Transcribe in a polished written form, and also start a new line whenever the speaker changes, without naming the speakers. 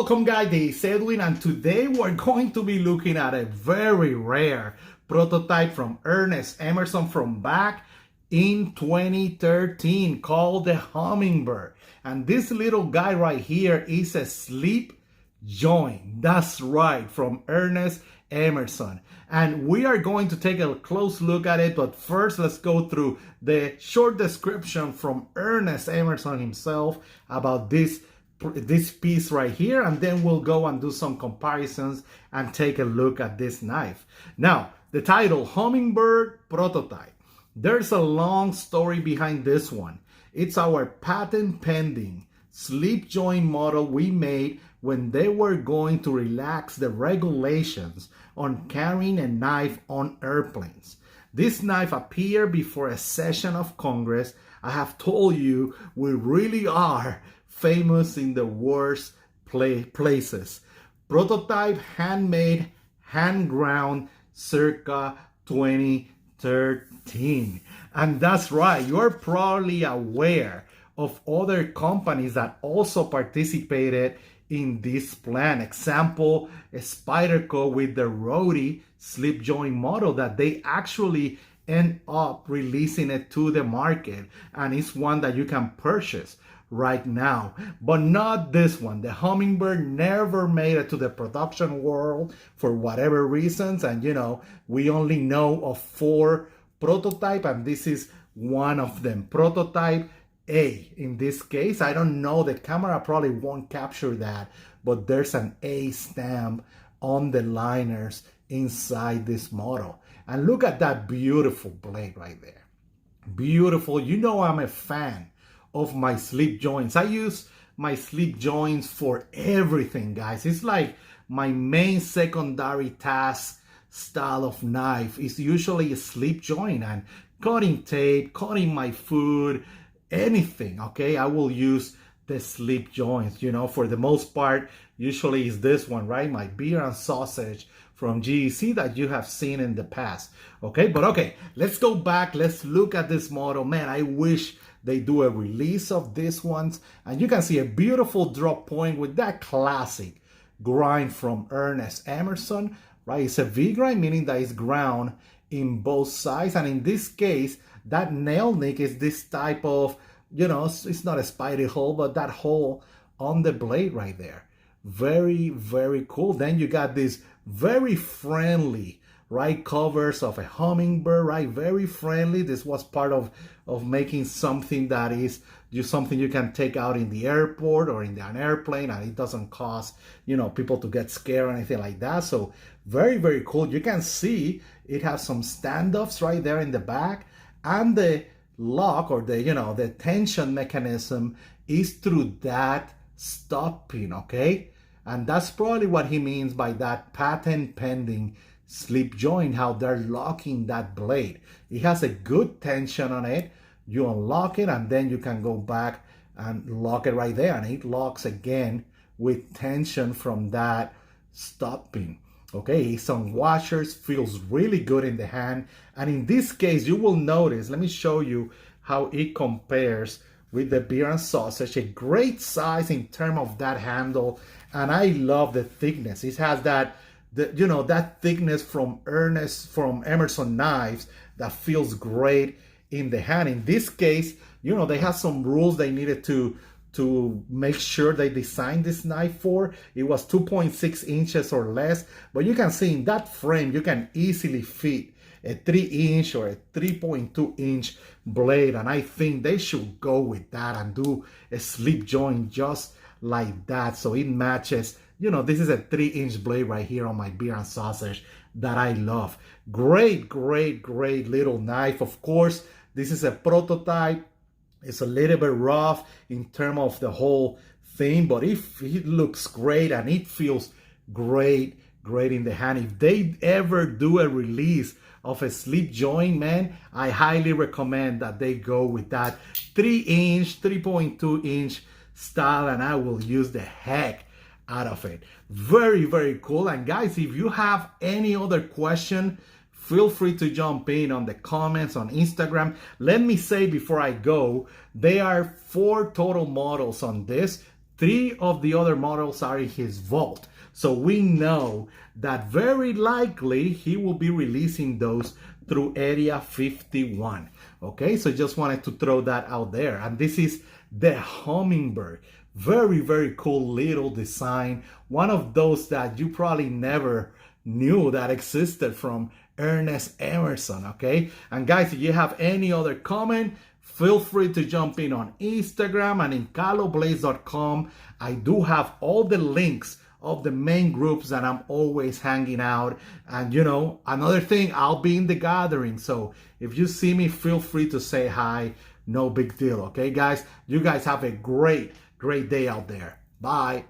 Welcome guys, this is Edwin, and today we're going to be looking at a very rare prototype from Ernest Emerson from back in 2013 called the Hummingbird. And this little guy right here is a slip joint. That's right, from Ernest Emerson. And we are going to take a close look at it, but first let's go through the short description from Ernest Emerson himself about this piece right here, and then we'll go and do some comparisons and take a look at this knife. Now, the title, Hummingbird Prototype. There's a long story behind this one. It's our patent pending slip joint model we made when they were going to relax the regulations on carrying a knife on airplanes. This knife appeared before a session of Congress. I have told you, we really are famous in the worst places. Prototype, handmade, hand ground, circa 2013. And that's right, you're probably aware of other companies that also participated in this plan. Example, Spyderco with the Rhodey slip joint model that they actually end up releasing it to the market, and it's one that you can purchase right now, but not this one. The Hummingbird never made it to the production world for whatever reasons, and we only know of 4 prototype, and this is one of them. Prototype A in this case. I don't know, the camera probably won't capture that, but there's an A stamp on the liners inside this model. And look at that beautiful blade right there. Beautiful. I'm a fan of my slip joints. I use my slip joints for everything, guys. It's like my main secondary task style of knife is usually a slip joint, and cutting tape, cutting my food, anything, okay? I will use the slip joints, for the most part. Usually is this one, right? My beer and sausage from GEC that you have seen in the past, okay? But okay, let's go back. Let's look at this model. Man, I wish they do a release of these ones, and you can see a beautiful drop point with that classic grind from Ernest Emerson, right? It's a V grind, meaning that it's ground in both sides, and in this case, that nail nick is this type of, it's not a spidey hole, but that hole on the blade right there. Very, very cool. Then you got this very friendly, right, covers of a Hummingbird, right? Very friendly. This was part of making something that is just something you can take out in the airport or in an airplane, and it doesn't cause, people to get scared or anything like that. So very, very cool. You can see it has some standoffs right there in the back, and the lock, or the tension mechanism is through that stop pin, okay? And that's probably what he means by that patent pending slip joint, how they're locking that blade. It has a good tension on it. You unlock it, and then you can go back and lock it right there, and it locks again with tension from that stop pin. Okay, some washers, feels really good in the hand. And in this case, you will notice, let me show you how it compares with the beer and sausage. A great size in terms of that handle, and I love the thickness. It has that that thickness from Emerson knives that feels great in the hand. In this case, they have some rules they needed to make sure they designed this knife for. It was 2.6 inches or less, but you can see in that frame, you can easily fit a 3-inch or a 3.2-inch blade, and I think they should go with that and do a slip joint just like that, so it matches. This is a 3-inch blade right here on my beer and sausage that I love. Great, great, great little knife. Of course, this is a prototype. It's a little bit rough in terms of the whole thing, but it looks great, and it feels great, great in the hand. If they ever do a release of a slip joint, man, I highly recommend that they go with that 3-inch, 3.2-inch style, and I will use the heck out of it. Very, very cool. And guys, if you have any other question, feel free to jump in on the comments on Instagram. Let me say before I go, there are 4 total models on this. 3 of the other models are in his vault. So we know that very likely he will be releasing those through Area 51. Okay, so just wanted to throw that out there. And this is the Hummingbird. Very, very cool little design. One of those that you probably never knew that existed from Ernest Emerson, okay? And guys, if you have any other comment, feel free to jump in on Instagram and in caloblaze.com. I do have all the links of the main groups that I'm always hanging out. And you know, another thing, I'll be in the gathering. So if you see me, feel free to say hi. No big deal, okay, guys? You guys have a great day out there. Bye.